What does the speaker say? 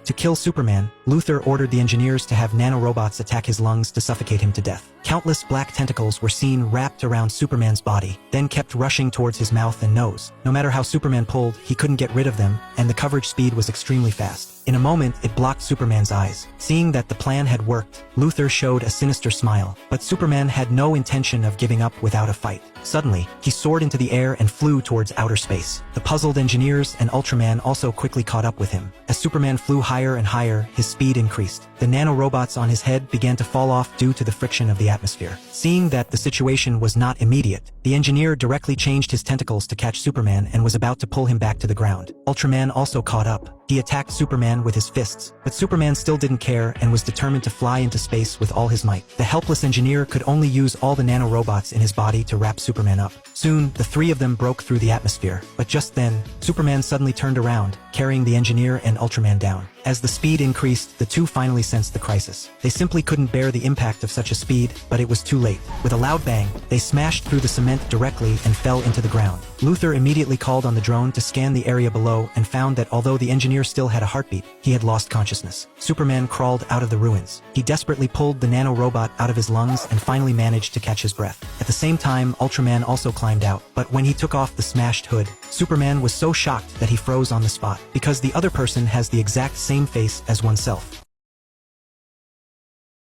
To kill Superman, Luthor ordered the engineers to have nanorobots attack his lungs to suffocate him to death. Countless black tentacles were seen wrapped around Superman's body, then kept rushing towards his mouth and nose. No matter how Superman pulled, he couldn't get rid of them, and the coverage speed was extremely fast. In a moment, it blocked Superman's eyes. Seeing that the plan had worked, Luthor showed a sinister smile, but Superman had no intention of giving up without a fight. Suddenly, he soared into the air and flew towards outer space. The puzzled engineers and Ultraman also quickly caught up with him. As Superman flew higher and higher, his speed increased. The nanorobots on his head began to fall off due to the friction of the atmosphere. Seeing that the situation was not immediate, the engineer directly changed his tentacles to catch Superman and was about to pull him back to the ground. Ultraman also caught up. He attacked Superman with his fists, but Superman still didn't care and was determined to fly into space with all his might. The helpless engineer could only use all the nanorobots in his body to wrap Superman up. Soon, the three of them broke through the atmosphere, but just then, Superman suddenly turned around, carrying the engineer and Ultraman down. As the speed increased, the two finally sensed the crisis. They simply couldn't bear the impact of such a speed, but it was too late. With a loud bang, they smashed through the cement directly and fell into the ground. Luthor immediately called on the drone to scan the area below and found that although the engineer still had a heartbeat, he had lost consciousness. Superman crawled out of the ruins. He desperately pulled the nanorobot out of his lungs and finally managed to catch his breath. At the same time, Ultraman also climbed out, but when he took off the smashed hood, Superman was so shocked that he froze on the spot, because the other person has the exact same face as oneself.